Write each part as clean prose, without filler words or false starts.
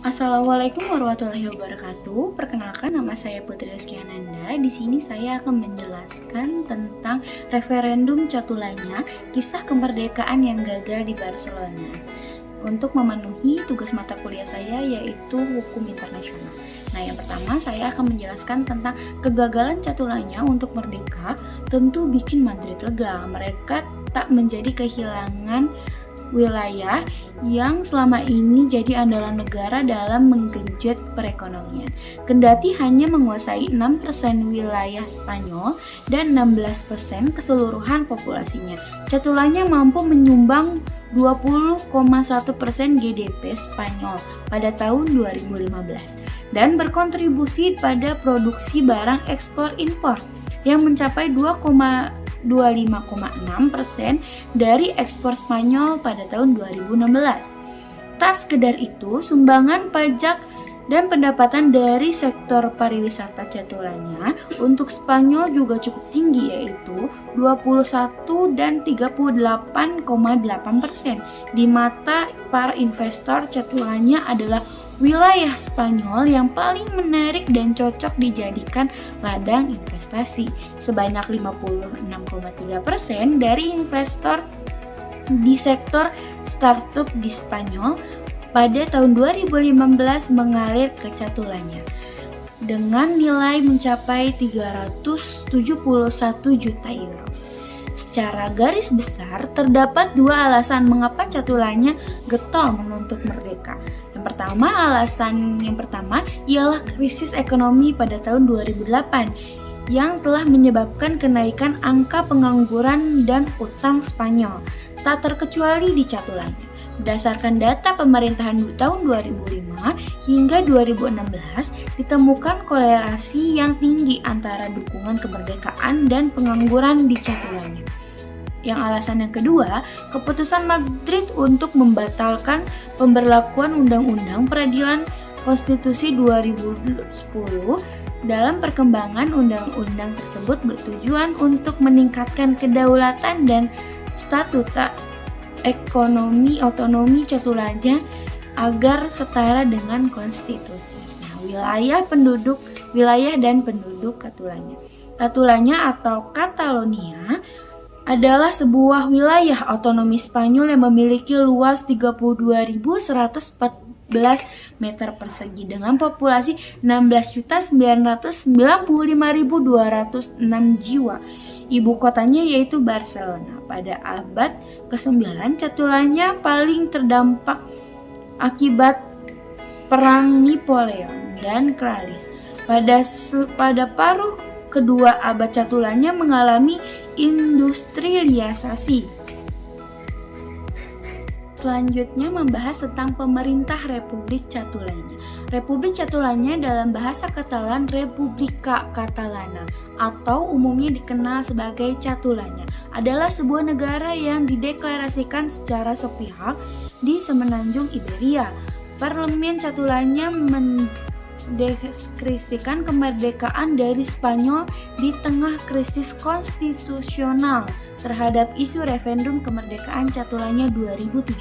Assalamualaikum warahmatullahi wabarakatuh. Perkenalkan, nama saya Putri Rizkyananda. Di sini saya akan menjelaskan tentang referendum Catulanya, kisah kemerdekaan yang gagal di Barcelona. Untuk memenuhi tugas mata kuliah saya yaitu hukum internasional. Nah, yang pertama saya akan menjelaskan tentang kegagalan Catulanya untuk merdeka. Tentu bikin Madrid lega. Mereka tak menjadi kehilangan wilayah yang selama ini jadi andalan negara dalam menggenjot perekonomian. Kendati hanya menguasai 6% wilayah Spanyol dan 16% keseluruhan populasinya, Catulanya mampu menyumbang 20,1% GDP Spanyol pada tahun 2015 dan berkontribusi pada produksi barang ekspor impor yang mencapai 25,6% dari ekspor Spanyol pada tahun 2016. Tak sekedar itu, sumbangan pajak dan pendapatan dari sektor pariwisata Catulanya untuk Spanyol juga cukup tinggi, yaitu 21 dan 38,8%. Di mata para investor, Catulanya adalah wilayah Spanyol yang paling menarik dan cocok dijadikan ladang investasi. Sebanyak 56,3% dari investor di sektor startup di Spanyol pada tahun 2015 mengalir ke Catulanya dengan nilai mencapai 371 juta euro. Secara garis besar, terdapat dua alasan mengapa Catulanya getol menuntut merdeka. Alasan yang pertama ialah krisis ekonomi pada tahun 2008 yang telah menyebabkan kenaikan angka pengangguran dan utang Spanyol, tak terkecuali di Catulanya. Berdasarkan data pemerintahan tahun 2005 hingga 2016, ditemukan kolerasi yang tinggi antara dukungan kemerdekaan dan pengangguran di Catulanya. Yang alasan yang kedua, keputusan Madrid untuk membatalkan pemberlakuan Undang-Undang Peradilan Konstitusi 2010 dalam perkembangan undang-undang tersebut bertujuan untuk meningkatkan kedaulatan dan statuta ekonomi otonomi Catulanya agar setara dengan konstitusi. Nah, wilayah dan penduduk Catulanya. Catulanya atau Catalonia adalah sebuah wilayah otonomi Spanyol yang memiliki luas 32.114 meter persegi dengan populasi 16.995.206 jiwa. Ibu kotanya yaitu Barcelona. Pada abad ke-9, Catulanya paling terdampak akibat Perang Napoleon dan Kralis. Pada paruh kedua abad, Catulanya mengalami industrialisasi. Selanjutnya membahas tentang pemerintah Republik Catulanya. Republik Catulanya dalam bahasa Katalan República Catalana atau umumnya dikenal sebagai Catulanya adalah sebuah negara yang dideklarasikan secara sepihak di semenanjung Iberia. Parlemen Catulanya mendeskripsikan kemerdekaan dari Spanyol di tengah krisis konstitusional terhadap isu referendum kemerdekaan Catulanya 2017.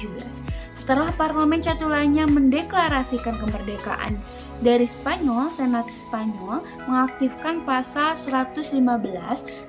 Setelah Parlemen Catulanya mendeklarasikan kemerdekaan dari Spanyol, Senat Spanyol mengaktifkan pasal 115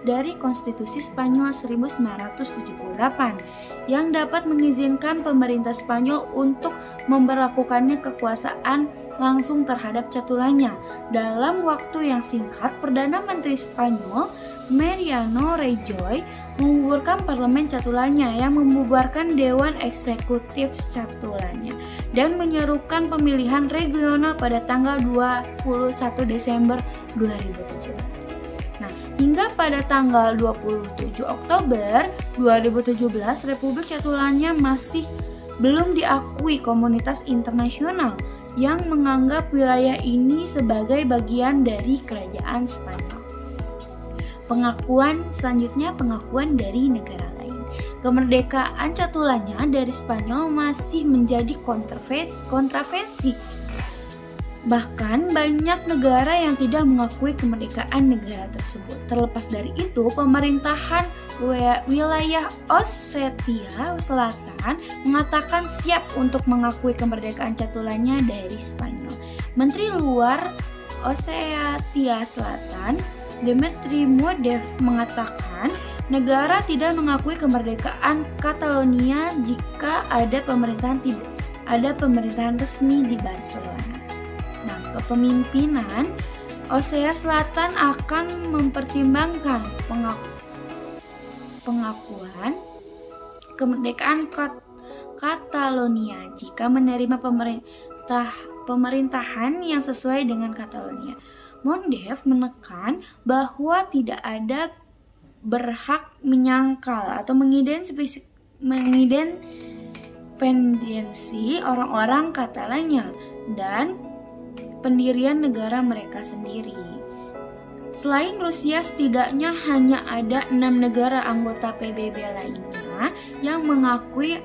dari Konstitusi Spanyol 1978 yang dapat mengizinkan pemerintah Spanyol untuk memberlakukannya kekuasaan langsung terhadap Catulanya. Dalam waktu yang singkat, Perdana Menteri Spanyol Mariano Rajoy menggugurkan Parlemen Catulanya yang membubarkan Dewan Eksekutif Catulanya dan menyerukan pemilihan regional pada tanggal 21 Desember 2017. Nah, hingga pada tanggal 27 Oktober 2017, Republik Catulanya masih belum diakui komunitas internasional yang menganggap wilayah ini sebagai bagian dari kerajaan Spanyol. Pengakuan dari negara lain. Kemerdekaan Catulanya dari Spanyol masih menjadi kontroversi. Bahkan banyak negara yang tidak mengakui kemerdekaan negara tersebut. Terlepas dari itu, pemerintahan Wilayah Ossetia Selatan mengatakan siap untuk mengakui kemerdekaan Catulanya dari Spanyol. Menteri Luar Ossetia Selatan, Dmitry Medvedev, mengatakan negara tidak mengakui kemerdekaan Catalonia jika ada pemerintahan resmi di Barcelona. Nah, kepemimpinan Ossetia Selatan akan mempertimbangkan pengakuan kemerdekaan Catalonia jika menerima pemerintahan yang sesuai dengan Catalonia. Medvedev menekan bahwa tidak ada berhak menyangkal atau mengindependensi orang-orang Catalanya dan pendirian negara mereka sendiri. Selain Rusia, setidaknya hanya ada 6 negara anggota PBB lainnya yang mengakui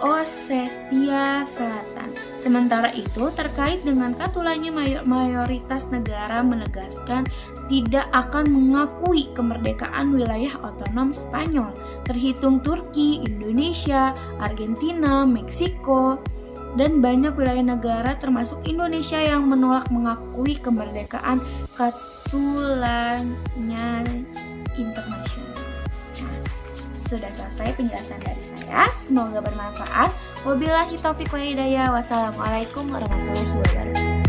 Ossetia Selatan. Sementara itu, terkait dengan Catalonia, mayoritas negara menegaskan tidak akan mengakui kemerdekaan wilayah otonom Spanyol, terhitung Turki, Indonesia, Argentina, Meksiko, dan banyak wilayah negara termasuk Indonesia yang menolak mengakui kemerdekaan Catalonia internasional. Nah, sudah selesai penjelasan dari saya. Semoga bermanfaat. Wabillahi taufiq wal hidayah. Wassalamualaikum warahmatullahi wabarakatuh.